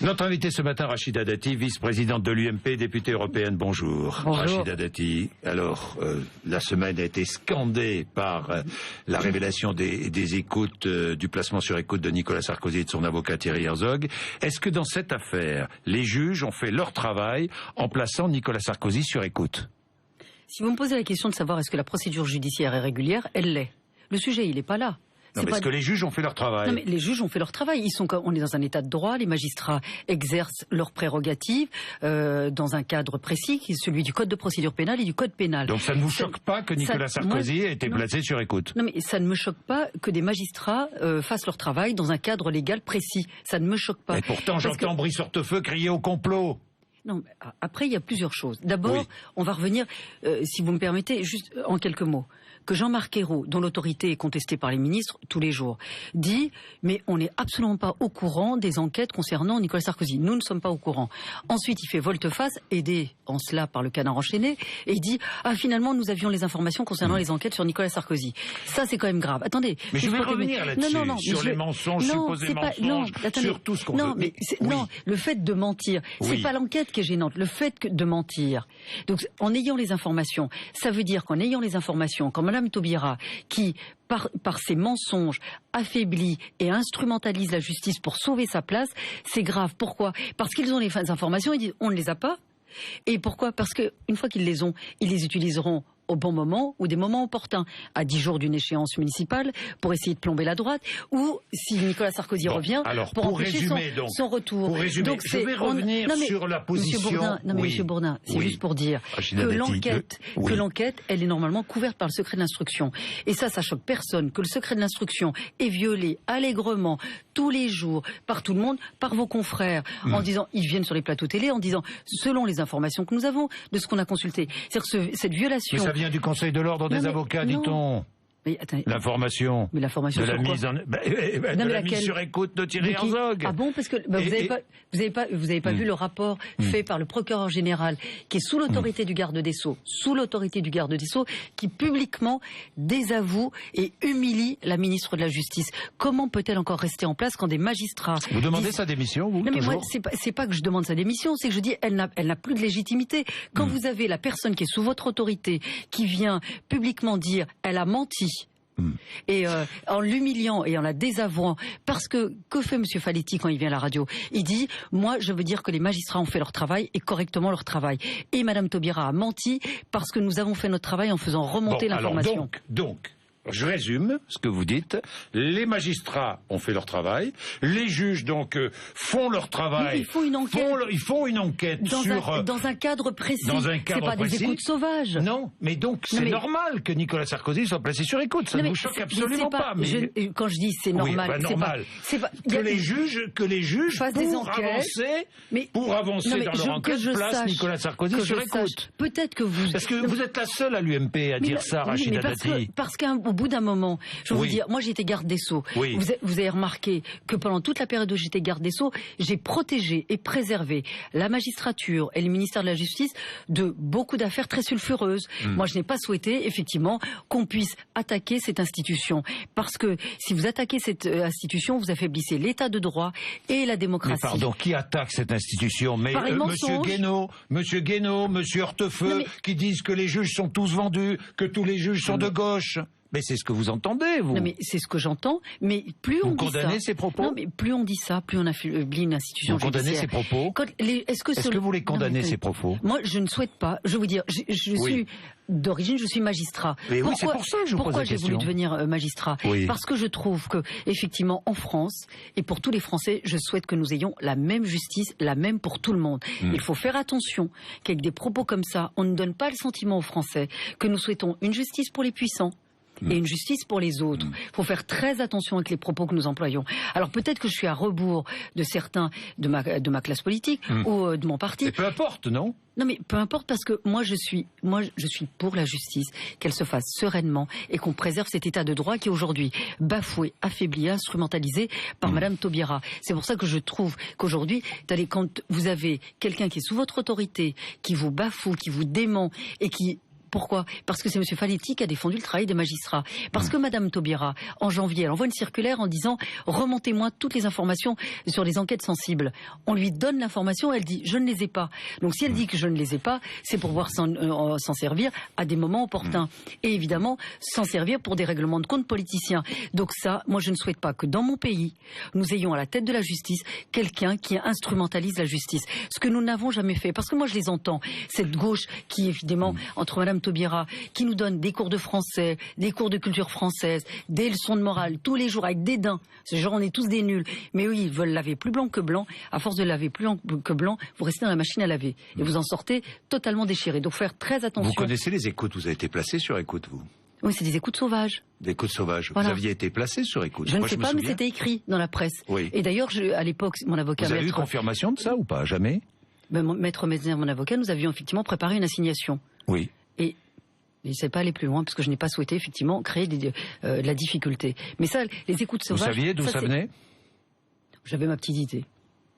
Notre invité ce matin, Rachida Dati, vice-présidente de l'UMP, députée européenne. Bonjour. Bonjour. Rachida Dati. Alors, la semaine a été scandée par la révélation des écoutes, du placement sur écoute de Nicolas Sarkozy et de son avocat Thierry Herzog. Est-ce que dans cette affaire, les juges ont fait leur travail en plaçant Nicolas Sarkozy sur écoute? Si vous me posez la question de savoir est-ce que la procédure judiciaire est régulière, elle l'est. Le sujet, il n'est pas là. Non, mais est-ce que les juges ont fait leur travail? Non, mais les juges ont fait leur travail. On est dans un état de droit. Les magistrats exercent leurs prérogatives dans un cadre précis, qui est celui du code de procédure pénale et du code pénal. Donc ça ne vous choque pas que Nicolas Sarkozy ait été placé sur écoute? Non, mais ça ne me choque pas que des magistrats fassent leur travail dans un cadre légal précis. Ça ne me choque pas. Et pourtant, j'entends Brice Hortefeux crier au complot. Non, après, il y a plusieurs choses. D'abord, oui. On va revenir, si vous me permettez, juste en quelques mots, que Jean-Marc Ayrault, dont l'autorité est contestée par les ministres tous les jours, dit « mais on n'est absolument pas au courant des enquêtes concernant Nicolas Sarkozy. Nous ne sommes pas au courant. » Ensuite, il fait volte-face, aidé en cela par le Canard enchaîné, et il dit « ah, finalement, nous avions les informations concernant les enquêtes sur Nicolas Sarkozy. » Ça, c'est quand même grave. Attendez. Mais je vais revenir là-dessus, sur les mensonges, supposés mensonges, sur tout ce qu'on veut. Non, le fait de mentir, c'est pas l'enquête qui est gênante, le fait de mentir. Donc, en ayant les informations, ça veut dire qu'en ayant les informations, quand Madame Taubira, qui par ses mensonges affaiblit et instrumentalise la justice pour sauver sa place, c'est grave. Pourquoi? Parce qu'ils ont les informations, ils disent on ne les a pas. Et pourquoi? Parce que une fois qu'ils les ont, ils les utiliseront au bon moment ou des moments opportuns, à 10 jours d'une échéance municipale, pour essayer de plomber la droite, ou si Nicolas Sarkozy revient, pour empêcher son retour. Pour résumer, donc, je vais revenir sur la position... Monsieur Bourdin, c'est juste pour dire que l'enquête, elle est normalement couverte par le secret de l'instruction. Et ça choque personne, que le secret de l'instruction est violé allègrement, tous les jours, par tout le monde, par vos confrères, en disant, ils viennent sur les plateaux télé, en disant, selon les informations que nous avons, de ce qu'on a consulté. C'est-à-dire que cette violation... Ça vient du Conseil de l'ordre des avocats, dit-on. L'information. Mais l'information de la mise en... de la mise sur écoute de Thierry Herzog. Ah bon, parce que vous avez pas vu le rapport fait par le procureur général, qui est sous l'autorité du garde des Sceaux, qui publiquement désavoue et humilie la ministre de la Justice. Comment peut-elle encore rester en place quand des magistrats... Vous demandez sa démission, vous? Non, mais moi, c'est pas que je demande sa démission, c'est que je dis elle n'a plus de légitimité. Quand vous avez la personne qui est sous votre autorité, qui vient publiquement dire elle a menti, et en l'humiliant et en la désavouant, parce que fait M. Faletti quand il vient à la radio? Il dit, moi je veux dire que les magistrats ont fait leur travail et correctement leur travail. Et Mme Taubira a menti parce que nous avons fait notre travail en faisant remonter l'information. Donc, je résume ce que vous dites. Les magistrats ont fait leur travail. Les juges, donc, font leur travail. Ils font une enquête. Ils font une enquête dans un cadre précis. C'est pas des écoutes sauvages. Non, mais donc, c'est normal que Nicolas Sarkozy soit placé sur écoute. Ça ne vous choque absolument pas. Quand je dis c'est normal, que les juges pour avancer dans leur enquête, placent Nicolas Sarkozy sur écoute. Peut-être que vous... Parce que vous êtes la seule à l'UMP à dire ça, Rachida Dati. Parce qu'au bout d'un moment, je vais vous dire, moi j'étais garde des Sceaux. Oui. Vous avez remarqué que pendant toute la période où j'étais garde des Sceaux, j'ai protégé et préservé la magistrature et le ministère de la Justice de beaucoup d'affaires très sulfureuses. Moi je n'ai pas souhaité, effectivement, qu'on puisse attaquer cette institution. Parce que si vous attaquez cette institution, vous affaiblissez l'état de droit et la démocratie. Mais pardon, qui attaque cette institution? Mais Monsieur Guénaud, Monsieur Hortefeux, qui disent que les juges sont tous vendus, que tous les juges sont de gauche. Mais c'est ce que vous entendez, vous. Non, mais c'est ce que j'entends. Mais plus on dit ça... Vous condamnez ces propos? Non, mais plus on dit ça, plus on affaiblit une institution judiciaire. Vous condamnez ces propos? Est-ce que vous les condamnez, ces propos? Moi, je ne souhaite pas. Je veux vous dire, je suis... D'origine, je suis magistrat. Mais oui, c'est pour ça que je vous pose la question. Pourquoi j'ai voulu devenir magistrat? Parce que je trouve que, effectivement, en France, et pour tous les Français, je souhaite que nous ayons la même justice, la même pour tout le monde. Il faut faire attention qu'avec des propos comme ça, on ne donne pas le sentiment aux Français que nous souhaitons une justice pour les puissants et une justice pour les autres. Il faut faire très attention avec les propos que nous employons. Alors peut-être que je suis à rebours de certains de ma classe politique ou de mon parti. Mais peu importe, non? Non mais peu importe, parce que moi je suis pour la justice, qu'elle se fasse sereinement et qu'on préserve cet état de droit qui est aujourd'hui bafoué, affaibli, instrumentalisé par Madame Taubira. C'est pour ça que je trouve qu'aujourd'hui, quand vous avez quelqu'un qui est sous votre autorité, qui vous bafoue, qui vous dément et qui Pourquoi? Parce que c'est M. Faletti qui a défendu le travail des magistrats. Parce que Mme Taubira, en janvier, elle envoie une circulaire en disant « Remontez-moi toutes les informations sur les enquêtes sensibles ». On lui donne l'information, elle dit « Je ne les ai pas ». Donc si elle dit que je ne les ai pas, c'est pour pouvoir s'en servir à des moments opportuns. Et évidemment, s'en servir pour des règlements de compte politiciens. Donc ça, moi je ne souhaite pas que dans mon pays, nous ayons à la tête de la justice quelqu'un qui instrumentalise la justice. Ce que nous n'avons jamais fait. Parce que moi je les entends, cette gauche qui évidemment, entre Mme Taubira, qui nous donne des cours de français, des cours de culture française, des leçons de morale, tous les jours avec dédain. Ce genre, on est tous des nuls. Mais eux, ils veulent laver plus blanc que blanc. À force de laver plus blanc que blanc, vous restez dans la machine à laver. Et vous en sortez totalement déchirés. Donc faire très attention. Vous connaissez les écoutes, vous avez été placé sur écoute, vous? Oui, c'est des écoutes sauvages. Des écoutes sauvages. Voilà. Vous aviez été placé sur écoute. Je ne sais pas, mais c'était écrit dans la presse. Oui. Et d'ailleurs, à l'époque, mon avocat... Vous avez eu confirmation de ça ou pas? Jamais? Maître Metzner, mon avocat, nous avions effectivement préparé une assignation. Oui. Et il ne s'est pas aller plus loin, parce que je n'ai pas souhaité effectivement créer de la difficulté. Mais ça, les écoutes sauvages... Vous saviez d'où ça venait? J'avais ma petite idée.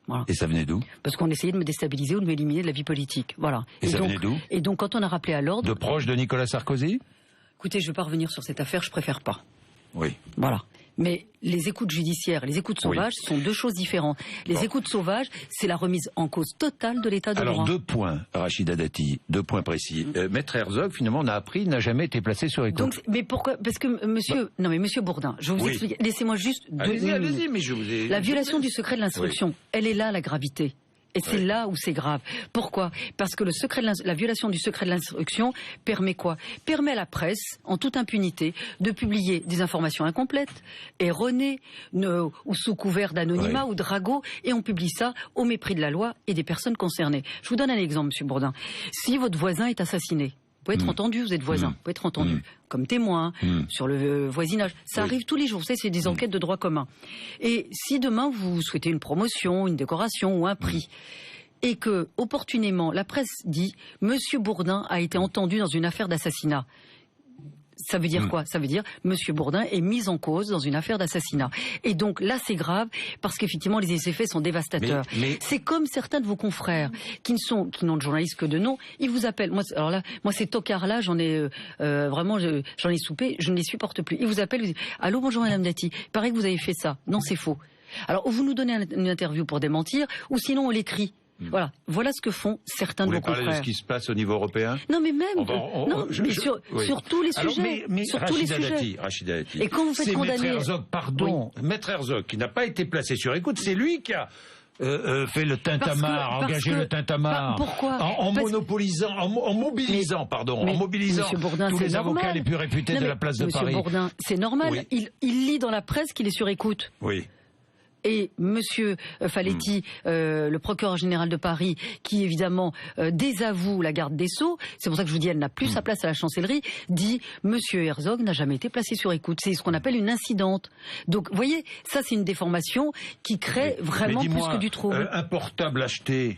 Voilà. Et ça venait d'où? Parce qu'on essayait de me déstabiliser ou de m'éliminer de la vie politique. Voilà. Et ça venait d'où? Et donc, quand on a rappelé à l'ordre... De proche de Nicolas Sarkozy? Écoutez, je ne vais pas revenir sur cette affaire, je préfère pas. Oui. Voilà. Mais les écoutes judiciaires et les écoutes sauvages sont deux choses différentes. Les écoutes sauvages, c'est la remise en cause totale de l'état de droit. Alors, 2 points, Rachida Dati, 2 points précis. Maître Herzog, finalement, on a appris, n'a jamais été placé sur écoute. Donc, mais pourquoi? Parce que monsieur... Non, mais monsieur Bourdin, je vais vous expliquer. Laissez-moi juste... Allez-y, mais je vous ai... La violation du secret de l'instruction, elle est là, la gravité. Et c'est là où c'est grave. Pourquoi? Parce que la violation du secret de l'instruction permet quoi? Permet à la presse, en toute impunité, de publier des informations incomplètes, erronées, ou sous couvert d'anonymat ou de ragot, et on publie ça au mépris de la loi et des personnes concernées. Je vous donne un exemple, monsieur Bourdin. Si votre voisin est assassiné, vous pouvez être entendu, vous êtes voisin, vous pouvez être entendu comme témoin sur le voisinage. Ça arrive tous les jours, vous savez, c'est des enquêtes de droit commun. Et si demain vous souhaitez une promotion, une décoration ou un prix, et que, opportunément, la presse dit « Monsieur Bourdin a été entendu dans une affaire d'assassinat », ça veut dire quoi? Ça veut dire Monsieur Bourdin est mis en cause dans une affaire d'assassinat. Et donc là, c'est grave parce qu'effectivement, les effets sont dévastateurs. C'est comme certains de vos confrères qui n'ont de journalistes que de nom. Ils vous appellent. Moi, alors là, ces tocards-là, j'en ai vraiment, j'en ai soupé. Je ne les supporte plus. Ils vous appellent. Vous disent, allô, bonjour Madame Dati. Il paraît que vous avez fait ça. Non, c'est faux. Alors, ou vous nous donnez une interview pour démentir, ou sinon on l'écrit. Voilà ce que font certains de vos confrères. Vous voulez parler de ce qui se passe au niveau européen? Non, mais même sur tous les sujets. Mais sur tous les sujets. Rachida Dati. Et quand vous faites condamner... Maître Herzog, qui n'a pas été placé sur écoute, c'est lui qui a fait le tintamarre, engagé le tintamarre. Pourquoi? En mobilisant Bourdin, tous les avocats les plus réputés de la place de Paris. Monsieur Bourdin, c'est normal. Il lit dans la presse qu'il est sur écoute. Oui. Et Monsieur Faletti, le procureur général de Paris, qui évidemment désavoue la garde des Sceaux, c'est pour ça que je vous dis elle n'a plus sa place à la chancellerie, dit Monsieur Herzog n'a jamais été placé sur écoute. C'est ce qu'on appelle une incidente. Donc, vous voyez, ça c'est une déformation qui crée vraiment plus que du trouble. Un portable acheté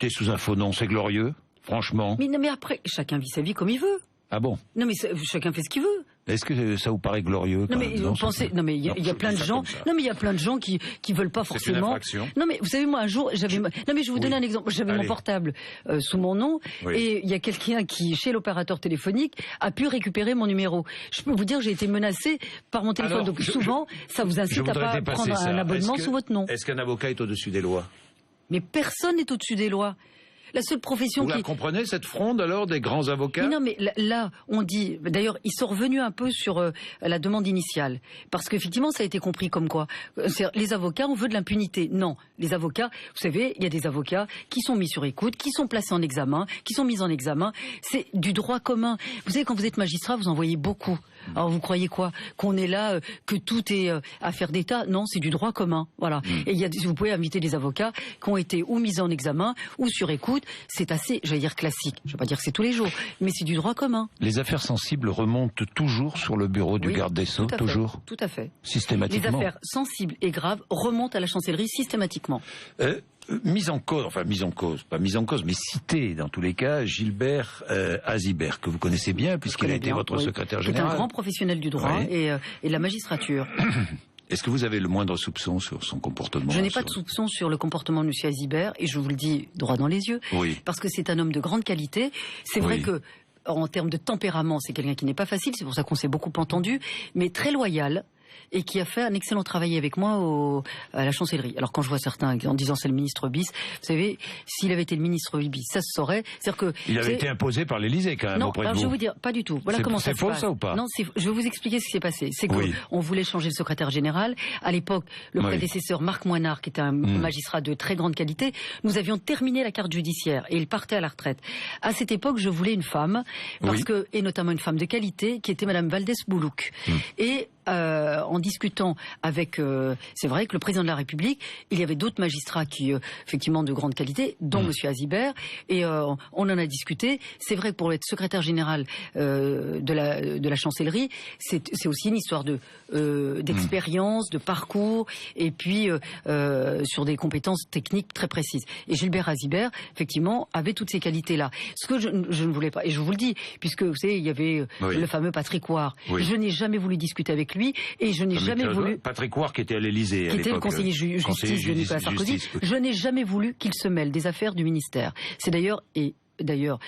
sous un faux nom, c'est glorieux, franchement. Mais après, chacun vit sa vie comme il veut. Ah bon? Non mais chacun fait ce qu'il veut. Est-ce que ça vous paraît glorieux? Non mais vous pensez, non mais il y a plein de gens, non mais il y a plein de gens qui veulent pas forcément. C'est une infraction. Non mais vous savez moi un jour j'avais, non mais je vais vous donner un exemple. J'avais mon portable sous mon nom et il y a quelqu'un qui chez l'opérateur téléphonique a pu récupérer mon numéro. Je peux vous dire que j'ai été menacé par mon téléphone. Donc souvent ça vous incite à pas prendre un abonnement sous votre nom. Est-ce qu'un avocat est au-dessus des lois? Mais personne n'est au-dessus des lois. La seule profession Vous la comprenez, cette fronde, alors, des grands avocats? Non, mais là, on dit... D'ailleurs, ils sont revenus un peu sur la demande initiale. Parce qu'effectivement, ça a été compris comme quoi. Les avocats, on veut de l'impunité. Non, les avocats, vous savez, il y a des avocats qui sont mis sur écoute, qui sont placés en examen, qui sont mis en examen. C'est du droit commun. Vous savez, quand vous êtes magistrat, vous en voyez beaucoup. Alors, vous croyez quoi? Qu'on est là, que tout est affaire d'État? Non, c'est du droit commun. Voilà. Et vous pouvez inviter des avocats qui ont été ou mis en examen, ou sur écoute. C'est assez, j'allais dire classique. Je ne vais pas dire que c'est tous les jours, mais c'est du droit commun. Les affaires sensibles remontent toujours sur le bureau du garde des Sceaux, toujours? Tout à fait. Systématiquement. Les affaires sensibles et graves remontent à la chancellerie systématiquement. Mise en cause, pas mise en cause, mais cité dans tous les cas, Gilbert Azibert, que vous connaissez bien, puisqu'il a été votre secrétaire général. C'est un grand professionnel du droit et de la magistrature. Est-ce que vous avez le moindre soupçon sur son comportement? Je n'ai pas de soupçon sur le comportement de M. Azibert, et je vous le dis droit dans les yeux, parce que c'est un homme de grande qualité. C'est vrai que en termes de tempérament, c'est quelqu'un qui n'est pas facile, c'est pour ça qu'on s'est beaucoup entendu, mais très loyal. Et qui a fait un excellent travail avec moi à la chancellerie. Alors quand je vois certains en disant c'est le ministre bis, vous savez, s'il avait été le ministre bis, ça se saurait. C'est-à-dire que il avait été imposé par l'Élysée quand même. Non, auprès de vous. Je vais vous dire, pas du tout. Voilà comment ça se passe. C'est faux ça ou pas? Non, je vais vous expliquer ce qui s'est passé. C'est qu'on voulait changer le secrétaire général. À l'époque, le prédécesseur Marc Moinard, qui était un magistrat de très grande qualité, nous avions terminé la carte judiciaire et il partait à la retraite. À cette époque, je voulais une femme, et notamment une femme de qualité, qui était Madame Valdès-Boulouk. Et en discutant avec, c'est vrai que le président de la République, il y avait d'autres magistrats qui, effectivement, de grande qualité, dont Monsieur Azibert, et on en a discuté. C'est vrai que pour être secrétaire général de la chancellerie, c'est aussi une histoire d'expérience, de parcours, et puis sur des compétences techniques très précises. Et Gilbert Azibert, effectivement, avait toutes ces qualités-là. Ce que je ne voulais pas, et je vous le dis, puisque vous savez, il y avait le fameux Patrick Ouart. Je n'ai jamais voulu discuter avec lui, et je n'ai jamais voulu... Patrick Ouart qui était à l'Élysée à l'époque. Qui était le conseiller justice de Nicolas Sarkozy. Je n'ai jamais voulu qu'il se mêle des affaires du ministère. C'est d'ailleurs... D'ailleurs,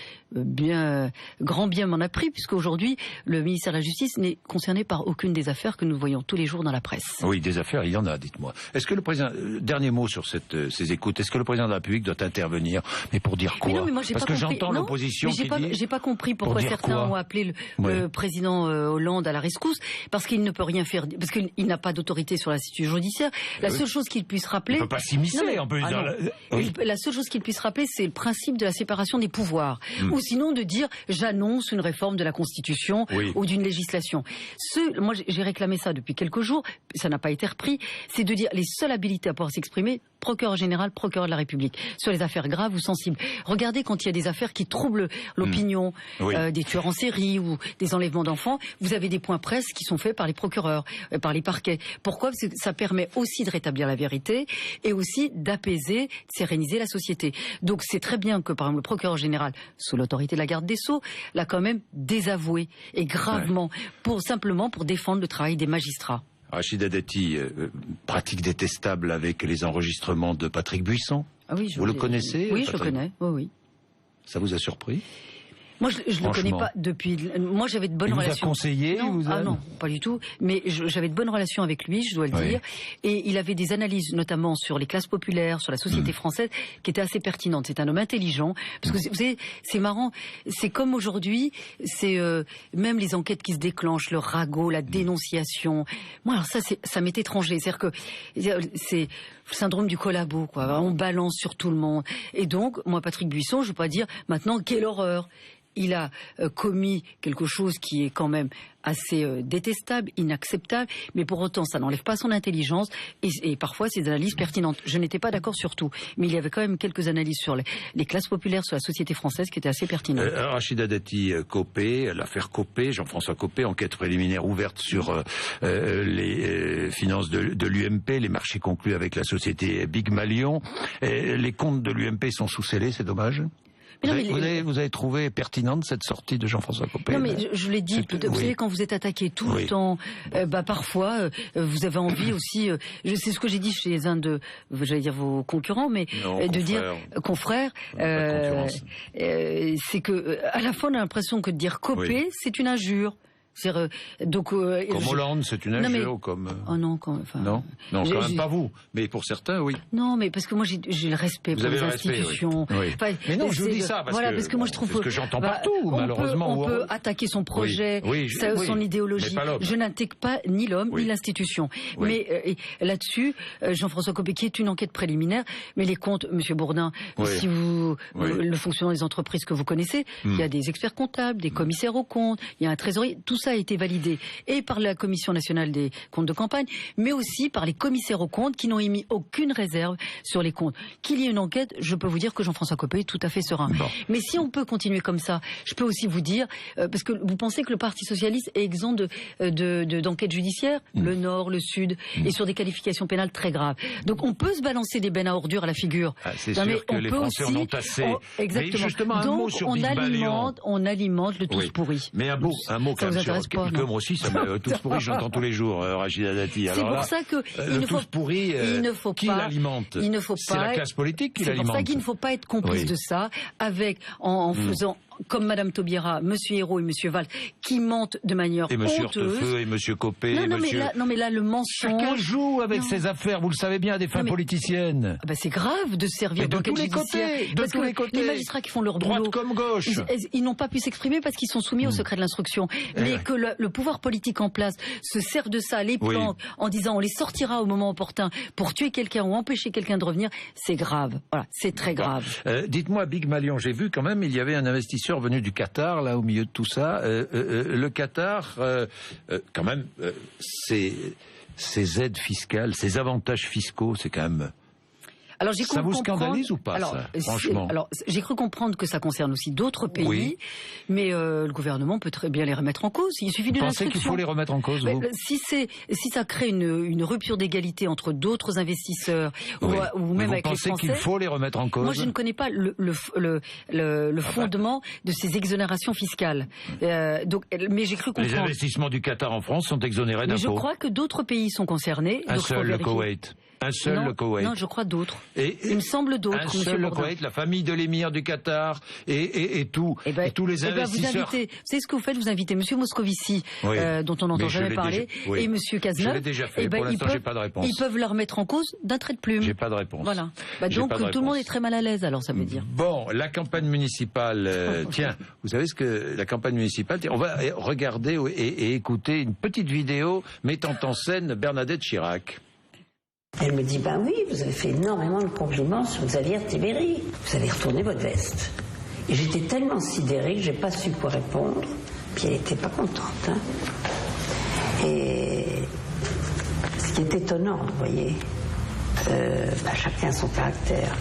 grand bien m'en a pris, puisqu'aujourd'hui, le ministère de la Justice n'est concerné par aucune des affaires que nous voyons tous les jours dans la presse. Oui, des affaires, il y en a, dites-moi. Est-ce que le président, dernier mot sur ces écoutes, est-ce que le président de la République doit intervenir, mais pour dire quoi? Non, mais moi, parce que j'entends l'opposition qui dit... J'ai pas compris pourquoi certains ont appelé le président Hollande à la rescousse, parce qu'il ne peut rien faire, parce qu'il n'a pas d'autorité sur l'institution judiciaire. La seule chose qu'il puisse rappeler... Il ne peut pas s'immiscer, en plus. La seule chose qu'il puisse rappeler, c'est le principe de la séparation des pouvoirs. Ou sinon de dire j'annonce une réforme de la Constitution ou d'une législation. Moi j'ai réclamé ça depuis quelques jours, ça n'a pas été repris, c'est de dire les seules habilités à pouvoir s'exprimer, procureur général, procureur de la République, sur les affaires graves ou sensibles. Regardez quand il y a des affaires qui troublent l'opinion, des tueurs en série ou des enlèvements d'enfants, vous avez des points presse qui sont faits par les procureurs, par les parquets. Pourquoi? Parce que ça permet aussi de rétablir la vérité et aussi d'apaiser, de séréniser la société. Donc c'est très bien que par exemple le procureur général, sous l'autorité de la garde des Sceaux, l'a quand même désavoué, et gravement, simplement pour défendre le travail des magistrats. Rachida Dati, pratique détestable avec les enregistrements de Patrick Buisson. Ah oui, vous le connaissez? Oui, je le connais. Oui. Ça vous a surpris? Moi, je ne le connais pas depuis... Moi, j'avais de bonnes relations. Il vous a conseillé? Non, pas du tout. Mais j'avais de bonnes relations avec lui, je dois le dire. Et il avait des analyses, notamment sur les classes populaires, sur la société française, qui étaient assez pertinentes. C'est un homme intelligent. Parce que, vous savez, c'est marrant. C'est comme aujourd'hui, c'est même les enquêtes qui se déclenchent, le ragot, la dénonciation. Moi, alors ça m'est étranger. C'est-à-dire que c'est le syndrome du collabo, quoi. On balance sur tout le monde. Et donc, moi, Patrick Buisson, je ne veux pas dire, maintenant, quelle horreur. Il a commis quelque chose qui est quand même assez détestable, inacceptable, mais pour autant ça n'enlève pas son intelligence et parfois c'est des analyses pertinentes. Je n'étais pas d'accord sur tout, mais il y avait quand même quelques analyses sur les classes populaires, sur la société française qui étaient assez pertinentes. Rachida Dati, Copé, l'affaire Copé, Jean-François Copé, enquête préliminaire ouverte sur les finances de l'UMP, les marchés conclus avec la société Big Malion. Les comptes de l'UMP sont sous scellés, c'est dommage. Vous avez trouvé pertinente cette sortie de Jean-François Copé? Non, mais je l'ai dit, vous savez, quand vous êtes attaqué tout le temps, parfois, vous avez envie aussi, c'est ce que j'ai dit chez un de, j'allais dire vos concurrents, mais de dire confrères, c'est que, à la fois, on a l'impression que de dire Copé, c'est une injure. Donc, comme Hollande, c'est une injure, comme... Oh non, non, quand même pas vous, mais pour certains, oui. Non, mais parce que moi, j'ai le respect pour les institutions. Enfin, mais non, je vous dis ça, parce que moi, je trouve que j'entends partout, malheureusement. On peut attaquer son projet, son idéologie. Je n'attaque pas ni l'homme, ni l'institution. Mais là-dessus, Jean-François Copé, qui est une enquête préliminaire, mais les comptes, Monsieur Bourdin, si vous... le fonctionnement des entreprises que vous connaissez, il y a des experts comptables, des commissaires aux comptes, il y a un trésorier, tout ça a été validé et par la Commission nationale des comptes de campagne, mais aussi par les commissaires aux comptes qui n'ont émis aucune réserve sur les comptes. Qu'il y ait une enquête, je peux vous dire que Jean-François Copé est tout à fait serein. Bon. Mais si on peut continuer comme ça, je peux aussi vous dire, parce que vous pensez que le Parti socialiste est exempt d'enquête judiciaire, le Nord, le Sud, et sur des qualifications pénales très graves. Donc on peut se balancer des bennes à ordures à la figure. C'est sûr que les Français en ont assez. Exactement. Mais justement, un mot sur Big Malion. On alimente le tous pourri. Mais un mot quand même sur que moi aussi, ça me tous pourri, j'entends tous les jours, Rachida Dati. C'est pour ça que qui l'alimente? Il ne faut pas. C'est la classe politique qui l'alimente. C'est pour ça qu'il ne faut pas être complice de ça, en faisant comme Madame Taubira, Monsieur Hérault et Monsieur Valls, qui mentent de manière et Monsieur honteuse. Hortefeux et Monsieur Copé. Non, mais là, le mensonge... Chacun joue avec ses affaires, vous le savez bien, à des fins politiciennes. C'est grave de servir de tous les côtés, de tous les côtés. Les magistrats qui font leur boulot... Droite comme gauche. Ils n'ont pas pu s'exprimer parce qu'ils sont soumis au secret de l'instruction. Mais que le pouvoir politique en place se sert de ça, les planque, en disant on les sortira au moment opportun pour tuer quelqu'un ou empêcher quelqu'un de revenir, c'est grave. Voilà, c'est très grave. Dites-moi, Big Malion, j'ai vu quand même, il y avait un investisseur venu du Qatar, là, au milieu de tout ça. Le Qatar, quand même, ces aides fiscales, ces avantages fiscaux, c'est quand même... Alors, ça vous scandalise ou pas, ça, franchement? Alors, j'ai cru comprendre que ça concerne aussi d'autres pays, mais le gouvernement peut très bien les remettre en cause. Il suffit d'une instruction. Vous pensez qu'il faut les remettre en cause, vous? Si ça crée une rupture d'égalité entre d'autres investisseurs, ou même avec les Français... Vous pensez qu'il faut les remettre en cause? Moi, je ne connais pas le fondement de ces exonérations fiscales. Mais j'ai cru comprendre... Les investissements du Qatar en France sont exonérés d'impôts. Mais je crois que d'autres pays sont concernés. Un seul, le Koweït. Un seul, le Koweït. Non, je crois d'autres. Il me semble d'autres, un seul, le Koweït, la famille de l'émir du Qatar et tous les investisseurs. Vous savez ce que vous faites? Vous invitez M. Moscovici, dont on n'entend jamais parler, et M. Cazeneuve. Je l'ai déjà fait. Pour l'instant, j'ai pas de réponse. Ils peuvent la remettre en cause d'un trait de plume. J'ai pas de réponse. Voilà. Donc tout le monde est très mal à l'aise, alors ça veut dire. Bon, la campagne municipale. Tiens, vous savez ce que la campagne municipale... On va regarder et écouter une petite vidéo mettant en scène Bernadette Chirac. Elle me dit, ben oui, vous avez fait énormément de compliments sur Xavier Tibéri. Vous allez retourner votre veste. Et j'étais tellement sidérée que j'ai pas su quoi répondre. Puis elle était pas contente. Et ce qui est étonnant, vous voyez, chacun son caractère.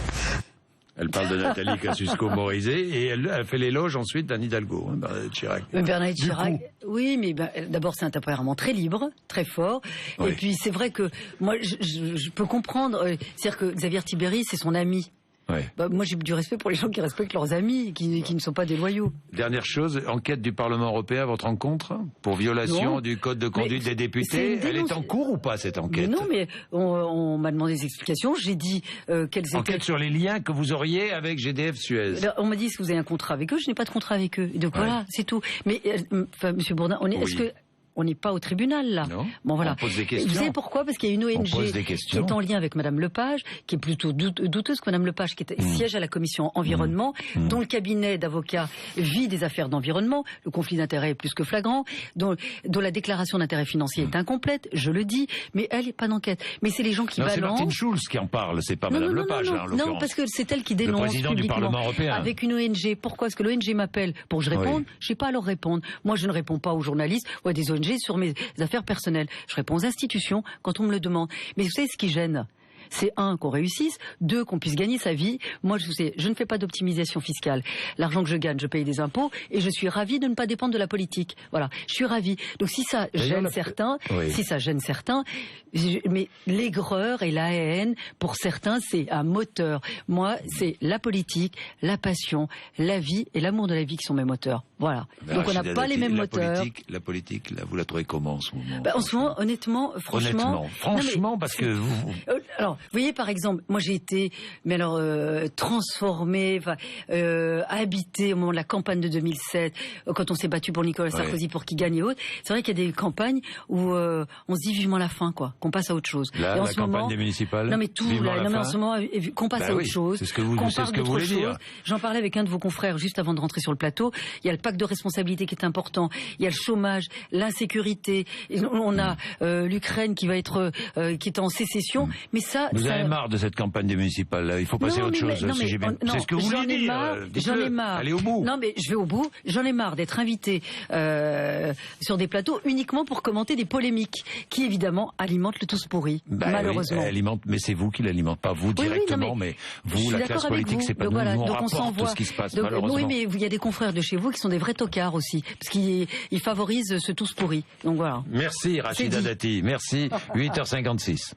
Elle parle de Nathalie Kosciusko-Morizet et elle fait l'éloge ensuite d'Anne Hidalgo, Bernadette Chirac. Bernadette Chirac, oui, mais d'abord c'est un tempérament très libre, très fort. Oui. Et puis c'est vrai que moi je peux comprendre, c'est-à-dire que Xavier Tibéri c'est son ami. Ouais. Moi j'ai du respect pour les gens qui respectent leurs amis, qui ne sont pas des loyaux. Dernière chose, enquête du Parlement européen à votre rencontre pour violation du code de conduite des députés. Elle est en cours ou pas cette enquête? Non, mais on m'a demandé des explications. J'ai dit quelles étaient... Enquête sur les liens que vous auriez avec GDF Suez. On m'a dit est-ce que vous avez un contrat avec eux? Je n'ai pas de contrat avec eux. Donc voilà, c'est tout. Mais Monsieur Bourdin, est-ce que on n'est pas au tribunal, là. Non, bon, voilà. On pose des questions. Vous savez pourquoi? Parce qu'il y a une ONG qui est en lien avec Madame Lepage, qui est plutôt douteuse que Madame Lepage, qui siège à la commission environnement, dont le cabinet d'avocats vit des affaires d'environnement, le conflit d'intérêts est plus que flagrant, dont la déclaration d'intérêt financier est incomplète, je le dis, mais elle n'est pas d'enquête. Mais c'est les gens qui balancent... C'est Martine Schulz qui en parle, c'est pas Madame Lepage, en l'occurrence. Non, parce que c'est elle qui dénonce le président du Parlement européen. Avec une ONG. Pourquoi est-ce que l'ONG m'appelle pour que je réponde? Je n'ai pas à leur répondre. Moi, je ne réponds pas aux journalistes ou à des ONG sur mes affaires personnelles. Je réponds aux institutions quand on me le demande. Mais vous savez ce qui gêne? C'est un, qu'on réussisse, deux, qu'on puisse gagner sa vie. Moi, je ne fais pas d'optimisation fiscale. L'argent que je gagne, je paye des impôts et je suis ravie de ne pas dépendre de la politique. Voilà, je suis ravie. Donc si ça gêne certains, mais l'aigreur et la haine, pour certains, c'est un moteur. Moi, c'est la politique, la passion, la vie et l'amour de la vie qui sont mes moteurs. Voilà. Donc on n'a pas les mêmes moteurs. La politique, là, vous la trouvez comment en ce moment? En ce moment, honnêtement, franchement... Franchement, parce que vous... Alors, vous voyez, par exemple, moi j'ai été, transformée, habitée au moment de la campagne de 2007, quand on s'est battu pour Nicolas Sarkozy pour qu'il gagne et autres. C'est vrai qu'il y a des campagnes où on se dit vivement la fin, quoi, qu'on passe à autre chose. Là, et en la campagne des municipales. Non mais tout, en ce moment, qu'on passe à autre chose. C'est ce que vous voulez dire. J'en parlais avec un de vos confrères juste avant de rentrer sur le plateau. Il y a le pacte de responsabilité qui est important. Il y a le chômage, l'insécurité. On a l'Ukraine qui est en sécession. Mais ça, vous avez marre de cette campagne des municipales, là. Il faut passer à autre chose. C'est ce que vous voulez dire. J'en ai marre. Allez au bout. Non, mais je vais au bout. J'en ai marre d'être invité sur des plateaux uniquement pour commenter des polémiques qui, évidemment, alimentent le tous pourri. Malheureusement. Mais c'est vous qui l'alimente, pas vous directement, mais vous, la classe politique, c'est pas nous. Nous, on rapporte tout ce qui se passe, malheureusement. Oui, mais il y a des confrères de chez vous qui sont des vrais tocards aussi, parce qu'ils favorisent ce tous pourri. Donc voilà. Merci, Rachida Dati. Merci. 8h56.